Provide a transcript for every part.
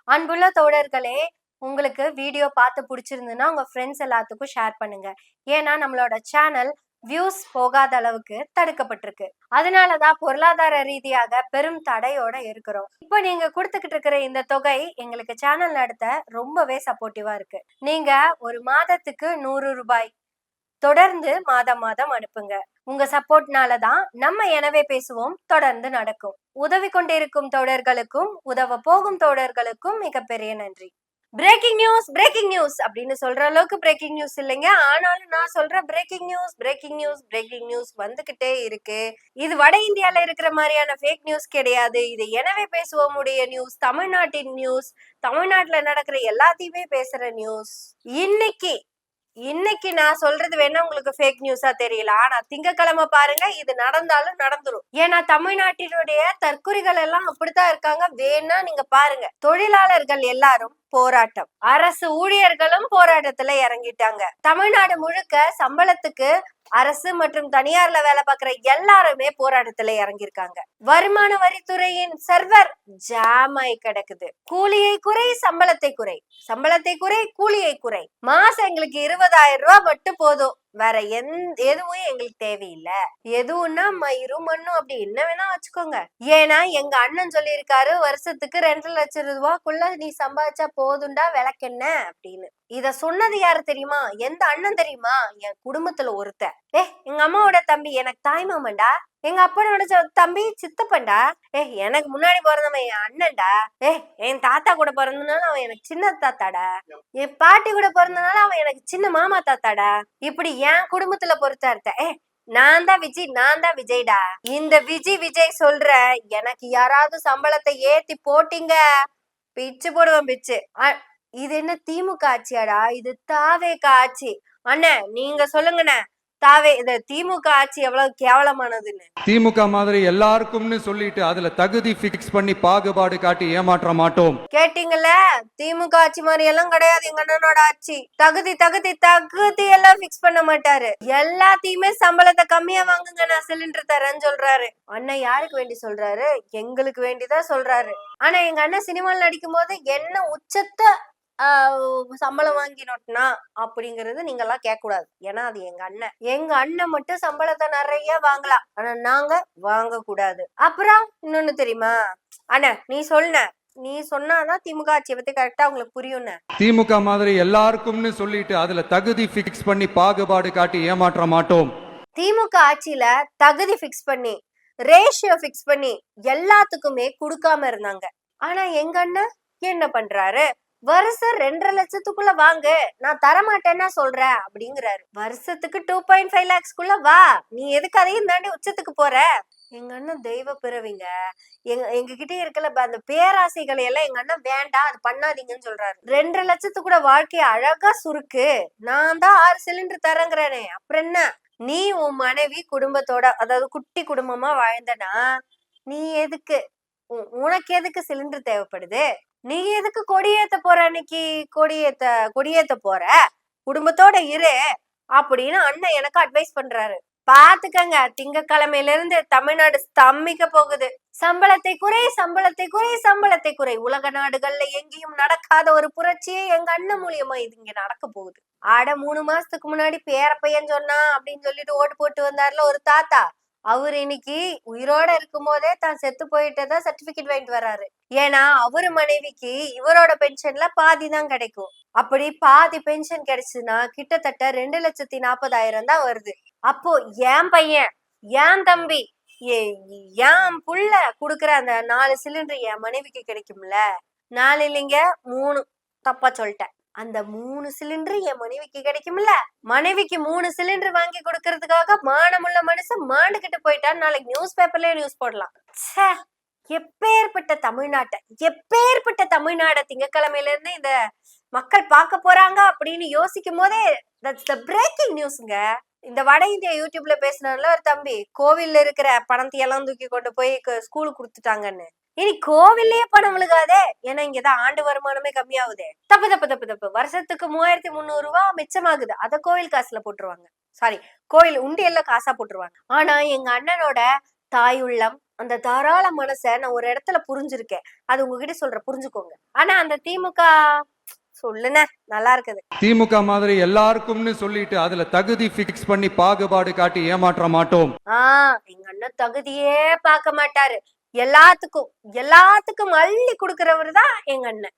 அன்புள்ள தோழர்களே, உங்களுக்கு வீடியோ பார்த்து பிடிச்சிருந்ததுன்னா உங்க ஃப்ரெண்ட்ஸ் எல்லாத்துக்கும் ஷேர் பண்ணுங்க. ஏன்னா நம்மளோட சேனல் வியூஸ் போகாத அளவுக்கு தடுக்கப்பட்டிருக்கு. அதனாலதான் பொருளாதார ரீதியாக பெரும் தடையோட இருக்கிறோம். இப்போ நீங்க கொடுத்துக்கிட்டு இருக்கிற இந்த தொகை எங்களுக்கு சேனல் நடத்த ரொம்பவே சப்போர்ட்டிவா இருக்கு. நீங்க ஒரு மாதத்துக்கு 100 ரூபாய் தொடர்ந்து மாதம் மாதம் அனுப்புங்க. உங்க சப்போர்ட்னால தான் நம்ம எனவே பேசுவோம் தொடர்ந்து நடக்கும். உதவி கொண்டிருக்கும் தோழர்களுக்கும் உதவ போகும் தோழர்களுக்கும் மிகப்பெரிய நன்றி. பிரேக்கிங் நியூஸ் அப்படின்னு சொல்ற அளவுக்கு பிரேக்கிங் நியூஸ் இல்லைங்க. ஆனாலும் நான் சொல்ற பிரேக்கிங் நியூஸ் வந்துகிட்டே இருக்கு. இது வட இந்தியால இருக்கிற மாதிரியான ஃபேக் நியூஸ் கிடையாது. இது எனவே பேசுவோம் உடைய நியூஸ், தமிழ்நாட்டின் நியூஸ், தமிழ்நாட்டுல நடக்கிற எல்லாத்தையுமே பேசுற நியூஸ். இன்னைக்கு நான் சொல்றது வேணா உங்களுக்கு ஃபேக் நியூஸா தெரியல. ஆனா திங்கக்கிழமை பாருங்க, இது நடந்தாலும் நடந்துரும். ஏன்னா தமிழ்நாட்டினுடைய தற்குறிகள் எல்லாம் அப்படித்தான் இருக்காங்க. வேணா நீங்க பாருங்க. தொழிலாளர்கள் எல்லாரும் போராட்டம், அரசு ஊழியர்களும் போராட்டத்துல இறங்கிட்டாங்க. தமிழ்நாடு முழுக்க சம்பளத்துக்கு அரசு மற்றும் தனியார்ல வேலை பார்க்கிற எல்லாருமே போராட்டத்துல இறங்கியிருக்காங்க. வருமான வரித்துறையின் சர்வர் ஜாம் ஆகி கிடக்குது. கூலியை குறை, சம்பளத்தை குறை, சம்பளத்தை குறை, கூலியை குறை. மாசம் எங்களுக்கு 20,000 ரூபாய் மட்டும் போதும், வேற எதுவும் எங்களுக்கு தேவையில்லை. எதுவும்னா மயிரும் மண்ணும் அப்படி என்ன வேணா வச்சுக்கோங்க. ஏன்னா எங்க அண்ணன் சொல்லியிருக்காரு, வருஷத்துக்கு 2 லட்சம் ரூபாய்க்குள்ள நீ சம்பாதிச்சா போதுண்டா விளக்கென்ன அப்படின்னு. இத சொன்னது யாரு தெரியுமா? எந்த அண்ணன் தெரியுமா? என் குடும்பத்துல ஒருத்த. எங்க அம்மாவோட தம்பி எனக்கு தாய்மாமன்டா. எங்க அப்பனோட தம்பி சித்தப்பன்டா. எனக்கு முன்னாடி பிறந்தவன் என் அண்ணன்டா. என் தாத்தா கூட பிறந்தனால அவன் எனக்கு சின்ன தாத்தாடா. என் பாட்டி கூட பிறந்தனால அவன் எனக்கு சின்ன மாமா தாத்தாடா. இப்படி என் குடும்பத்துல பொறுத்தா இருத்த. நான் தான் விஜய்டா. இந்த விஜய் சொல்ற, எனக்கு யாராவது சம்பளத்தை ஏத்தி போட்டீங்க பிச்சு போடுவேன் பிச்சு. இது என்ன திமுக ஆட்சியாடா? இது தாவேக ஆட்சி. அண்ணே நீங்க சொல்லுங்கண்ணே, திமுக ஆட்சி எவ்வளவு கேவலமானதுன்னு. திமுக மாதிரி எல்லாருக்கும்னு சொல்லிட்டு அதுல தகுதி பிக்ஸ் பண்ணி பாகுபாடு காட்டி ஏமாற்ற மாட்டோம். கேட்டீங்கல்ல, திமுக ஆட்சி மாதிரி எல்லாம் கிடையாது எங்க அண்ணனோட ஆட்சி. தகுதி எல்லாம் பிக்ஸ் பண்ண மாட்டாரு. எல்லாத்தையுமே சம்பளத்தை கம்மியா வாங்குங்க, நான் சிலிண்டர் தரேன்னு சொல்றாரு. அண்ணன் யாருக்கு வேண்டி சொல்றாரு? எங்களுக்கு வேண்டிதான் சொல்றாரு. ஆனா எங்க அண்ணன் சினிமாவில் நடிக்கும் போது என்ன உச்சத்தை சம்பளம் வாங்கினோட்னா அப்படிங்கறது நீங்க எல்லாம் கேட்க கூடாது. ஏன்னா அது எங்க அண்ணன் மட்டும் சம்பளத்தை நிறைய வாங்கலாம், ஆனா நாங்க வாங்க கூடாது. அப்புறம் இன்னொன்னு தெரியுமா அண்ணா, நீ சொன்னாதான் திமுக ஆட்சியை பத்தி கரெக்டா உங்களுக்கு புரியும். திமுக மாதிரி எல்லாருக்கும்னு சொல்லிட்டு அதுல தகுதி பிக்ஸ் பண்ணி பாகுபாடு காட்டி ஏமாற்ற மாட்டோம். திமுக ஆட்சியில தகுதி பிக்ஸ் பண்ணி, ரேஷியோ பிக்ஸ் பண்ணி எல்லாத்துக்குமே கொடுக்காம இருந்தாங்க. ஆனா எங்க அண்ணன் என்ன பண்றாரு? வருஷம் 2.5 லட்சத்துக்குள்ள வாங்கு, நான் தரமாட்டேன்னா சொல்றேன் அப்படிங்கிறாரு. வருஷத்துக்கு 2.5 lakhsக்குள்ள வா, நீ எதுக்கு அதையும் தாண்டி உச்சத்துக்கு போற? எங்க அண்ணன் தெய்வ பிறவிங்க. எங்க கிட்ட இருக்கல அந்த பேராசைகளை எல்லாம் எங்க அண்ணன் வேண்டாம், அது பண்ணாதீங்கன்னு சொல்றாரு. 2.5 லட்சத்துக்கூட வாழ்க்கைய அழகா சுருக்கு. நான் தான் 6 சிலிண்டர் தரங்கிறேனே, அப்புறம் என்ன? நீ உன் மனைவி குடும்பத்தோட, அதாவது குட்டி குடும்பமா வாழ்ந்தனா நீ எதுக்கு, உனக்கு எதுக்கு சிலிண்டர் தேவைப்படுது? நீ எதுக்கு கொடியேத்த போற? அன்னைக்கு கொடியேத்த போற, குடும்பத்தோட இரு அப்படின்னு அண்ணன் எனக்கு அட்வைஸ் பண்றாரு. பாத்துக்கங்க, திங்கக்கிழமையில இருந்து தமிழ்நாடு ஸ்தம்பிக்க போகுது. சம்பளத்தை குறை. உலக நாடுகள்ல எங்கேயும் நடக்காத ஒரு புரட்சியே எங்க அண்ணன் மூலியமா இது இங்க நடக்க போகுது. 3 மாசத்துக்கு முன்னாடி பேர பையன் சொன்னா அப்படின்னு சொல்லிட்டு ஓட்டு போட்டு வந்தாருல ஒரு தாத்தா, அவர் இன்னைக்கு உயிரோட இருக்கும் போதே தான் செத்து போயிட்டதா சர்டிபிகேட் வாங்கிட்டு வர்றாரு. ஏன்னா அவரு மனைவிக்கு இவரோட பென்ஷன்ல பாதி தான் கிடைக்கும். அப்படி பாதி பென்ஷன் கிடைச்சுன்னா கிட்டத்தட்ட 2,40,000 தான் வருது. அப்போ என் பையன், என் தம்பி, என் புள்ள குடுக்குற அந்த 4 சிலிண்டர் என் மனைவிக்கு கிடைக்கும்ல. 4 இல்லைங்க 3, தப்பா சொல்லிட்டேன். அந்த 3 சிலிண்டர் என் மனைவிக்கு கிடைக்கும்ல. மனைவிக்கு 3 சிலிண்டர் வாங்கி கொடுக்கறதுக்காக மானமுள்ள மனுஷன் மாண்டுகிட்டு போயிட்டான்னு நாளைக்கு நியூஸ் பேப்பர்லயே நியூஸ் போடலாம். எப்பேற்பட்ட தமிழ்நாட்டை திங்கக்கிழமையில இருந்து இந்த மக்கள் பார்க்க போறாங்க அப்படின்னு யோசிக்கும் போதே தட்ஸ் த பிரேக்கிங் நியூஸ்ங்க. இந்த வட இந்தியா யூடியூப்ல பேசினால ஒரு தம்பி, கோவில்ல இருக்கிற பணத்தையெல்லாம் தூக்கி கொண்டு போய் ஸ்கூலுக்கு கொடுத்துட்டாங்கன்னு. இனி கோவில்லயே பணம் விழுகாதே, ஏன்னா இங்கதான் ஆண்டு வருமானமே கம்மியாகுதே. தப்பு. வருஷத்துக்கு 3,300 ரூபாய் மிச்சமாகுது, அத கோவில் காசுல போட்டுருவாங்க. சாரி, கோவில் உண்டியல்ல காசா போட்டுருவாங்க. ஆனா எங்க அண்ணனோட தாய் உள்ளம், அந்த தாராள மனச நான் ஒரு இடத்துல புரிஞ்சிருக்கேன். அது உங்ககிட்ட சொல்றேன், புரிஞ்சுக்கோங்க. ஆனா அந்த திமுக சொல்லுண்ணே, நல்லா இருக்குது. திமுக மாதிரி எல்லாருக்கும்னு சொல்லிட்டு அதுல தகுதி ஃபிக்ஸ் பண்ணி பாகுபாடு காட்டி ஏமாற்ற மாட்டோம். எங்க அண்ணன் தகுதியே பார்க்க மாட்டாரு. எல்லாத்துக்கும் எல்லாத்துக்கும் அள்ளி கொடுக்கறவரு தான் எங்க அண்ணன்.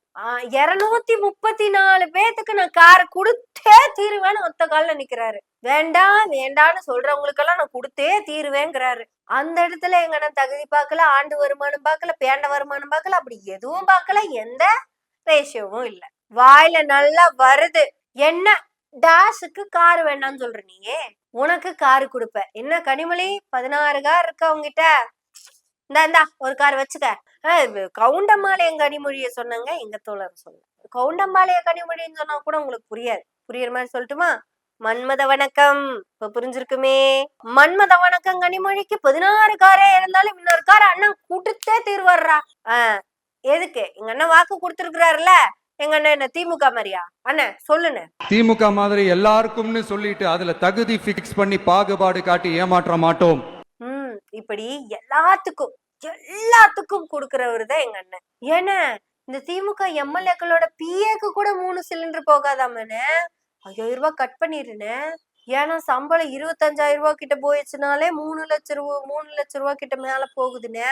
234 பேத்துக்கு நான் காரை கொடுத்தே தீருவேன்னு ஒத்த கால்ல நிக்கிறாரு. வேண்டாம் வேண்டான்னு சொல்றவங்களுக்கு எல்லாம் நான் கொடுத்தே தீருவேங்கிறாரு. அந்த இடத்துல எங்க அண்ணன் தகுதி பார்க்கல, ஆண்டு வருமானம் பார்க்கல, பேண்ட வருமானம் பார்க்கல, அப்படி எதுவும் பார்க்கல, எந்த ரேஷியோவும் இல்ல. வாயில நல்லா வருது. என்ன டாஷுக்கு கார் வேண்டாம்னு சொல்ற நீங்க? உனக்கு காரு கொடுப்ப. என்ன கனிமொழி, 16 கார் இருக்கா உங்ககிட்ட? இந்தா ஒரு கார் வச்சுக்க. கவுண்டம்பாளைய கனிமொழிய சொன்னாங்க, எங்க தோழர் சொன்ன கவுண்டம்பாளைய கனிமொழின்னு சொன்னா கூட உங்களுக்கு புரியாது. புரியுற மாதிரி சொல்லட்டுமா? மன்மத வணக்கம். இப்ப புரிஞ்சிருக்குமே. மன்மத வணக்கம் கனிமொழிக்கு 16 காரே இருந்தாலும் இன்னொரு கார் அண்ணன் கூட்டுத்தே தீர்வாடுறா. எதுக்கு? எங்க அண்ணன் வாக்கு கொடுத்துருக்கிறாருல. எங்க அண்ணன் என்ன திமுக மாதிரியா? அண்ணன் சொல்லுன்னு. திமுக மாதிரி எல்லாருக்கும்னு சொல்லிட்டு அதுல தகுதி ஃபிக்ஸ் பண்ணி பாகுபாடு காட்டி ஏமாற்ற மாட்டோம். இப்படி எல்லாத்துக்கும் எல்லாத்துக்கும் கொடுக்கறவரு தான் எங்க அண்ணன். ஏன்னா இந்த திமுக எம்எல்ஏக்களோட பிஏக்கு கூட 3 சிலிண்டர் போகாதாமன்னு 5000 ரூபாய் கட் பண்ணிருன்னு. ஏன்னா சம்பளம் 25,000 ரூபாய் கிட்ட போயிடுச்சுனாலே 3 லட்சம் ரூபாய் கிட்ட மேல போகுதுன்னு.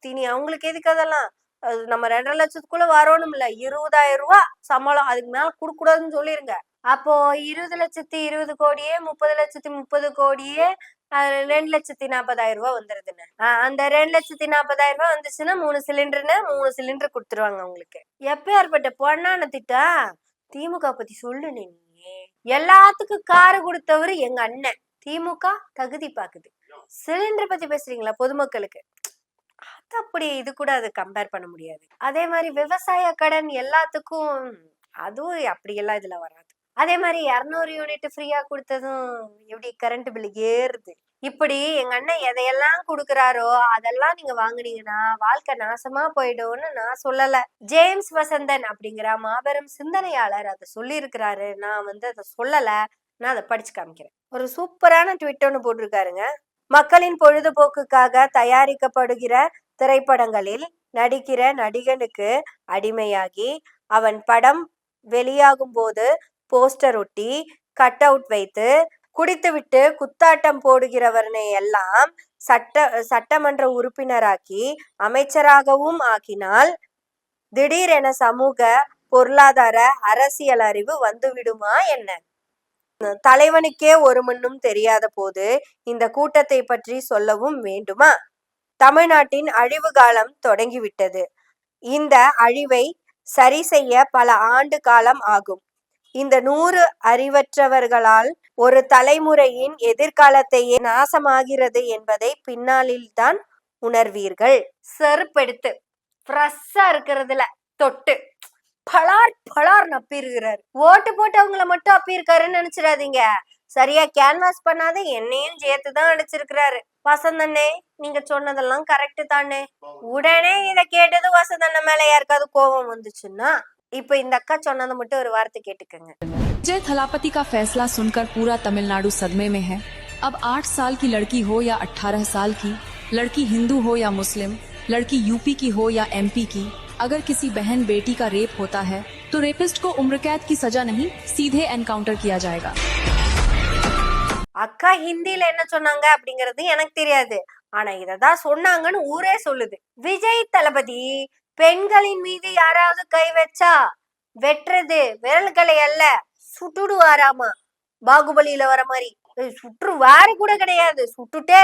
தீனி அவங்களுக்கு எதுக்கு அதெல்லாம்? அது நம்ம 2.5 லட்சத்துக்குள்ள வரணும்ல. 20,000 ரூபாய் சம்பளம், அதுக்கு மேல கொடுக்க கூடாதுன்னு சொல்லிருங்க. அப்போ 20,20 கோடியே 30,30 கோடியே 2,40,40,000 ரூபாய் வந்துருதுன்னு. அந்த 2,40,40,000 ரூபாய் வந்துச்சுன்னா 3 சிலிண்டர்னு 3 சிலிண்டர் கொடுத்துருவாங்க உங்களுக்கு. எப்பேற்பட்ட பொண்ணான திட்டம்? திமுக பத்தி சொல்லு நீ. எல்லாத்துக்கும் காரு கொடுத்தவரு எங்க அண்ணன். திமுக தகுதி பாக்குது. சிலிண்டர் பத்தி பேசுறீங்களா பொதுமக்களுக்கு? அது அப்படி இது கூட அது கம்பேர் பண்ண முடியாது. அதே மாதிரி விவசாய கடன் எல்லாத்துக்கும் அதுவும் அப்படியெல்லாம் இதுல வராது. அதே மாதிரி 200 யூனிட் ஃப்ரீயா கொடுத்ததும் எப்படி கரண்ட் பில் ஏறுது. இப்படி எங்க அண்ணன் எதையெல்லாம் கொடுக்கறாரோ அதெல்லாம் நீங்க வாங்குனீங்கன்னா வாழ்க்கை நாசமா போயிடும்னு நான் சொல்லல. ஜேம்ஸ் வசந்தன் அப்படிங்கிற மாபெரும் சிந்தனையாளர் அதை சொல்லி இருக்கிறாரு. நான் அதை சொல்லல, நான் அதை படிச்சு காமிக்கிறேன். ஒரு சூப்பரான ட்வீட் ஒன்று போட்டிருக்காருங்க. மக்களின் பொழுதுபோக்குக்காக தயாரிக்கப்படுகிற திரைப்படங்களில் நடிக்கிற நடிகனுக்கு அடிமையாகி அவன் படம் வெளியாகும் போது போஸ்டர் ஒட்டி கட் அவுட் வைத்து குடித்துவிட்டு குத்தாட்டம் போடுகிறவனை எல்லாம் சட்டமன்ற உறுப்பினராக்கி அமைச்சராகவும் ஆக்கினால் திடீரென சமூக பொருளாதார அரசியல் அறிவு வந்துவிடுமா என்ன? தலைவனுக்கே ஒரு மண்ணும் தெரியாத போது இந்த கூட்டத்தை பற்றி சொல்லவும் வேண்டுமா? தமிழ்நாட்டின் அழிவு காலம் தொடங்கிவிட்டது. இந்த அழிவை சரி செய்ய பல ஆண்டு காலம் ஆகும். இந்த 100 அறிவற்றவர்களால் ஒரு தலைமுறையின் எதிர்காலத்தையே நாசமாகிறது என்பதை பின்னாளில்தான் உணர்வீர்கள். செருப்பெடுத்து ஃப்ரெஷ்ஷா இருக்கிறதுல தொட்டு பலார் பலார் நப்பிருக்கிறாரு. ஓட்டு போட்டு அவங்கள மட்டும் அப்பிருக்காருன்னு நினைச்சிடாதீங்க. சரியா கேன்வாஸ் பண்ணாத என்னையும் சேர்த்துதான் அடிச்சிருக்கிறாரு. வசந்தண்ணே, நீங்க சொன்னதெல்லாம் கரெக்ட் தானே. உடனே இத கேட்டது வசந்தண்ண மேல யாருக்காவது கோபம் வந்துச்சுன்னா இப்ப இந்த அக்கா சொன்னதை மட்டும் ஒரு வார்த்தை கேட்டுக்கங்க. विजय थलापति का फैसला सुनकर पूरा तमिलनाडु सदमे में है। अब 8 साल की लड़की हो या 18 साल की, लड़की हिंदू हो या मुस्लिम, लड़की यूपी की हो या एमपी की, अगर किसी बहन बेटी का रेप होता है तो रेपिस्ट को उम्र कैद की सजा नहीं, सीधे एनकाउंटर किया जाएगा। அக்கா ஹிந்தில என்ன சொன்னாங்க அப்படிங்கறது எனக்கு தெரியாது. ஆனா இததான் சொன்னாங்கன்னு ஊரே சொல்லுது. விஜய் தளபதி பெண்களின் மீது யாராவது கை வச்சா வெட்டுறது விரல்களை அல்ல, சுட்டுடுவாராமா. பாகுபலியில வர மாதிரி சுற்று வேற கூட கிடையாது, சுட்டுட்டே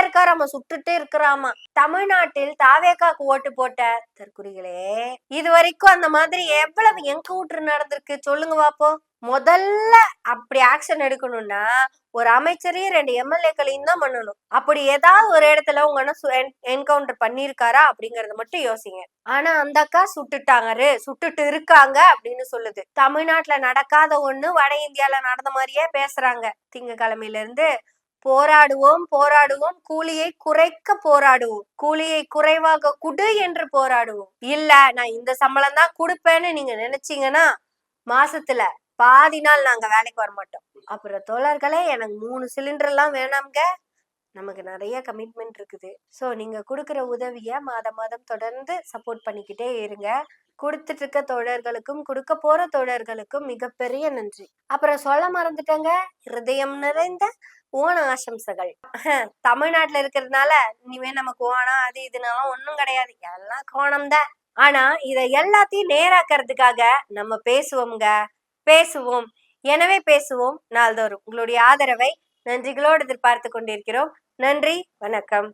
இருக்கிறாமா. தமிழ்நாட்டில் தாவேகாக்கு ஓட்டு போட்ட தற்குறிகளே, இது வரைக்கும் அந்த மாதிரி எவ்வளவு என்கவுண்டர் நடந்திருக்கு சொல்லுங்க பாப்போம். முதல்ல அப்படி ஆக்ஷன் எடுக்கணும்னா ஒரு அமைச்சரையும் 2 எம்எல்ஏக்களையும் தான் பண்ணணும். அப்படி ஏதாவது ஒரு இடத்துல உங்க என்கவுண்டர் பண்ணிருக்காரா அப்படிங்கறத மட்டும் யோசிங்க. ஆனா அந்த அக்கா சுட்டுட்டு இருக்காங்க அப்படின்னு சொல்லுது. தமிழ்நாட்டுல நடக்காத ஒண்ணு வட இந்தியால நடந்த மாதிரியே பேசுறாங்க. திங்கக்கிழமையில இருந்து போராடுவோம், கூலியை குறைக்க போராடுவோம், கூலியை குறைவாக குடு என்று போராடுவோம். இல்ல நான் இந்த சம்பளம் தான் கொடுப்பேன்னு நீங்க நினைச்சீங்கன்னா மாசத்துல பாதி நாள் நாங்க வேலைக்கு வர மாட்டோம். அப்புறம் தோழர்களே, எனக்கு 3 சிலிண்டர் எல்லாம் வேணாம்ங்க. நமக்கு நிறைய கமிட்மெண்ட் இருக்குது. ஸோ நீங்க கொடுக்குற உதவிய மாதம் மாதம் தொடர்ந்து சப்போர்ட் பண்ணிக்கிட்டே இருங்க. கொடுத்துட்டு இருக்க தோழர்களுக்கும் கொடுக்க போற தோழர்களுக்கும் மிகப்பெரிய நன்றி. அப்புறம் சொல்ல மறந்துட்டேங்க, ஹிருதயம் நிறைந்த ஓண ஆசம்சைகள். தமிழ்நாட்டுல இருக்கிறதுனால இனிமே நமக்கு ஓணம் அது இதுனாலும் ஒண்ணும் கிடையாது, எல்லாம் கோணம் தான். ஆனா இத எல்லாத்தையும் நேராக்கிறதுக்காக நம்ம பேசுவோம். எனவே பேசுவோம் நாள்தோறும். உங்களுடைய ஆதரவை நன்றிகளோடு எதிர்பார்த்து கொண்டிருக்கிறோம். நன்றி, வணக்கம்.